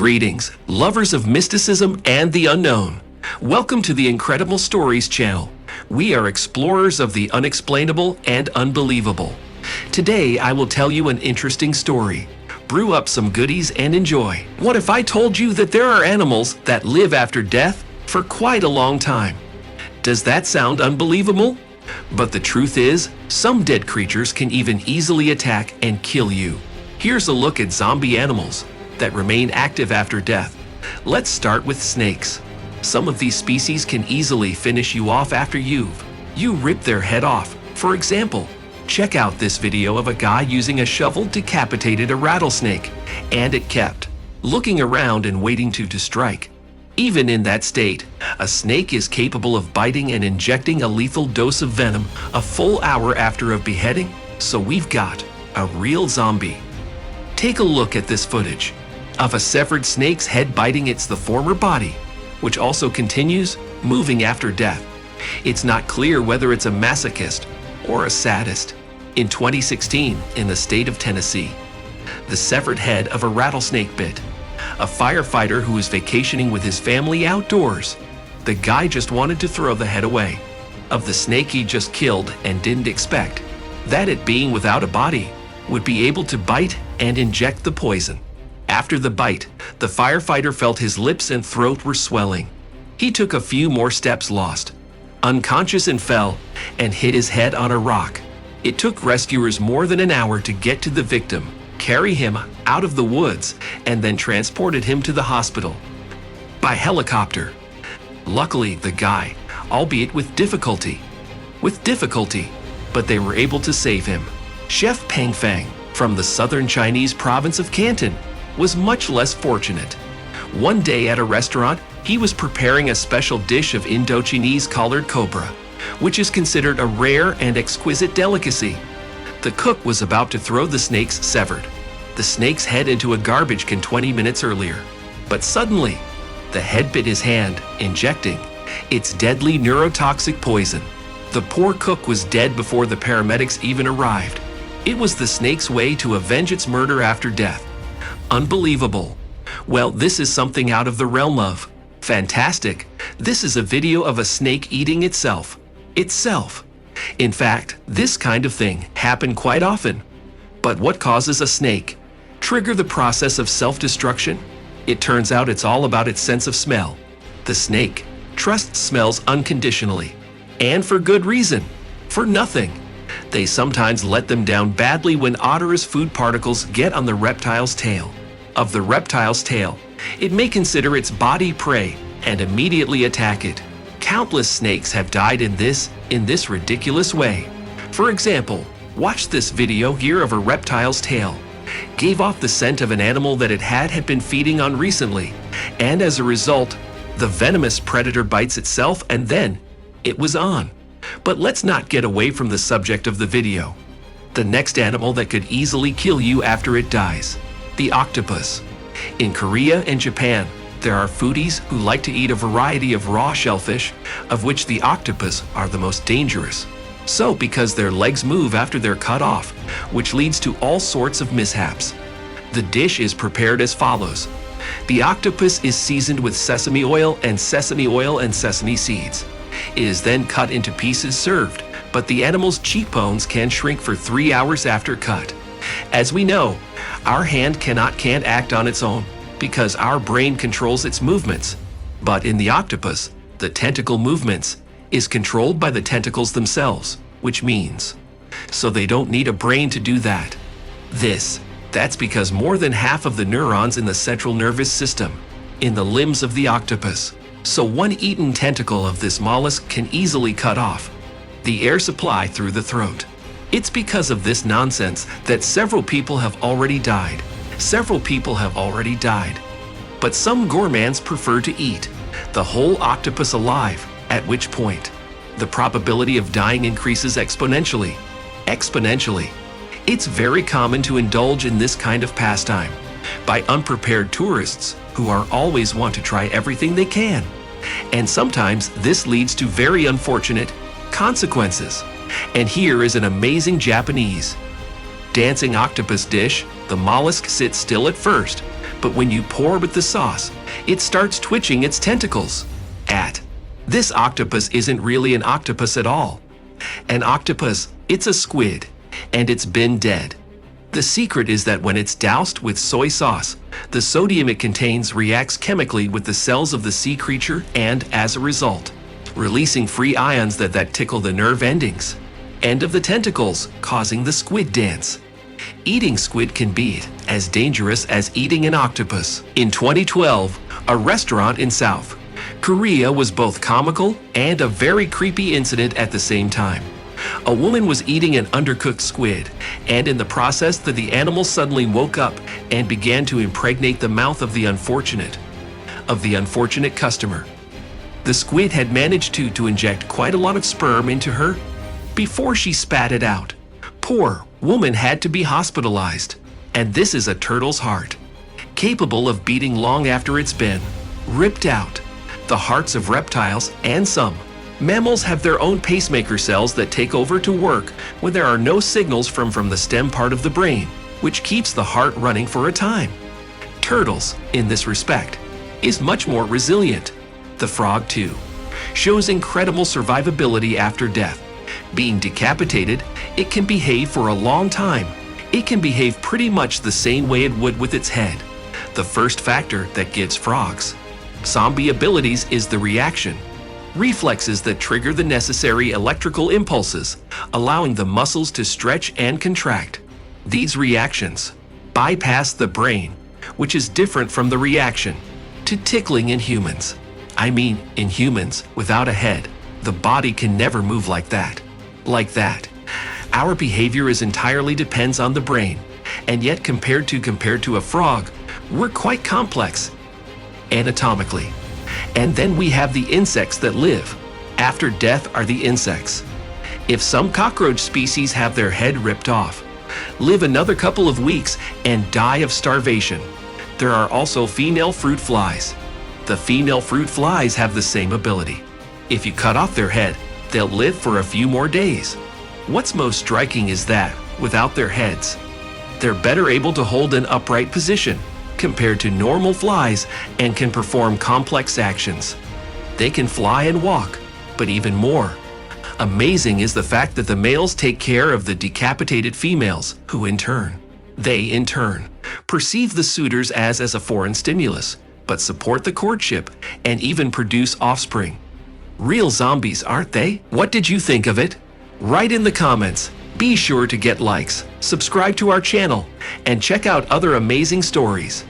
Greetings, lovers of mysticism and the unknown. Welcome to the Incredible Stories channel. We are explorers of the unexplainable and unbelievable. Today, I will tell you an interesting story. Brew up some goodies and enjoy. What if I told you that there are animals that live after death for quite a long time? Does that sound unbelievable? But the truth is, some dead creatures can even easily attack and kill you. Here's a look at zombie animals that remain active after death. Let's start with snakes. Some of these species can easily finish you off after you rip their head off. For example, check out this video of a guy using a shovel decapitated a rattlesnake, and it kept looking around and waiting to strike. Even in that state, a snake is capable of biting and injecting a lethal dose of venom a full hour after a beheading, so we've got a real zombie. Take a look at this footage of a severed snake's head biting the former body, which also continues moving after death. It's not clear whether it's a masochist or a sadist. In 2016, in the state of Tennessee, the severed head of a rattlesnake bit a firefighter who was vacationing with his family outdoors. The guy just wanted to throw the head away of the snake he just killed and didn't expect that it, being without a body, would be able to bite and inject the poison. After the bite, the firefighter felt his lips and throat were swelling. He took a few more steps, lost unconscious, and fell and hit his head on a rock. It took rescuers more than an hour to get to the victim, carry him out of the woods, and then transported him to the hospital by helicopter. Luckily, the guy, albeit with difficulty, but they were able to save him. Chef Pang Fang from the southern Chinese province of Canton was much less fortunate. One day at a restaurant, he was preparing a special dish of Indochinese collared cobra, which is considered a rare and exquisite delicacy. The cook was about to throw the snake's head into a garbage can 20 minutes earlier. But suddenly, the head bit his hand, injecting its deadly neurotoxic poison. The poor cook was dead before the paramedics even arrived. It was the snake's way to avenge its murder after death. Unbelievable. Well, this is something out of the realm of fantastic. This is a video of a snake eating itself. In fact, this kind of thing happens quite often. But what causes a snake trigger the process of self-destruction? It turns out it's all about its sense of smell. The snake trusts smells unconditionally, and for good reason, for nothing. They sometimes let them down badly when odorous food particles get on the reptile's tail. Of the reptile's tail, it may consider its body prey and immediately attack it. Countless snakes have died in this ridiculous way. For example, watch this video here of a reptile's tail gave off the scent of an animal that it had been feeding on recently, and as a result, the venomous predator bites itself and then it was on. But let's not get away from the subject of the video. The next animal that could easily kill you after it dies: the octopus. In Korea and Japan, there are foodies who like to eat a variety of raw shellfish, of which the octopus are the most dangerous. So, because their legs move after they're cut off, which leads to all sorts of mishaps. The dish is prepared as follows. The octopus is seasoned with sesame oil and sesame seeds. It is then cut into pieces, served, but the animal's cheekbones can shrink for 3 hours after cut. As we know, our hand can't act on its own because our brain controls its movements. But in the octopus, the tentacle movements is controlled by the tentacles themselves, which means, so they don't need a brain to do that. That's because more than half of the neurons in the central nervous system, in the limbs of the octopus. So one eaten tentacle of this mollusk can easily cut off the air supply through the throat. It's because of this nonsense that several people have already died. But some gourmands prefer to eat the whole octopus alive, at which point the probability of dying increases exponentially. It's very common to indulge in this kind of pastime by unprepared tourists who are always want to try everything they can. And sometimes this leads to very unfortunate consequences. And here is an amazing Japanese dancing octopus dish. The mollusk sits still at first, But when you pour with the sauce, it starts twitching its tentacles. This octopus isn't really an octopus at all. An octopus, it's a squid, and it's been dead. The secret is that when it's doused with soy sauce, the sodium it contains reacts chemically with the cells of the sea creature and, as a result, releasing free ions that tickle the nerve endings. End of the tentacles, causing the squid dance. Eating squid can be as dangerous as eating an octopus. In 2012, a restaurant in South Korea was both comical and a very creepy incident at the same time. A woman was eating an undercooked squid, and in the process the animal suddenly woke up and began to impregnate the mouth of the unfortunate customer. The squid had managed to inject quite a lot of sperm into her before she spat it out. Poor woman had to be hospitalized, and this is a turtle's heart, capable of beating long after it's been ripped out. The hearts of reptiles and some mammals have their own pacemaker cells that take over to work when there are no signals from the stem part of the brain, which keeps the heart running for a time. Turtles, in this respect, is much more resilient. The frog, too, shows incredible survivability after death. Being decapitated, it can behave for a long time. It can behave pretty much the same way it would with its head. The first factor that gives frogs zombie abilities is the reaction. Reflexes that trigger the necessary electrical impulses, allowing the muscles to stretch and contract. These reactions bypass the brain, which is different from the reaction to tickling in humans. In humans without a head, the body can never move like that. Our behavior entirely depends on the brain, and yet compared to a frog, we're quite complex anatomically. And then we have the insects that live after death are the insects. If some cockroach species have their head ripped off, live another couple of weeks, and die of starvation. There are also female fruit flies. The female fruit flies have the same ability. If you cut off their head, they'll live for a few more days. What's most striking is that, without their heads, they're better able to hold an upright position compared to normal flies and can perform complex actions. They can fly and walk, but even more amazing is the fact that the males take care of the decapitated females, who in turn perceive the suitors as a foreign stimulus, but support the courtship and even produce offspring. Real zombies, aren't they? What did you think of it? Write in the comments. Be sure to get likes, subscribe to our channel, and check out other amazing stories.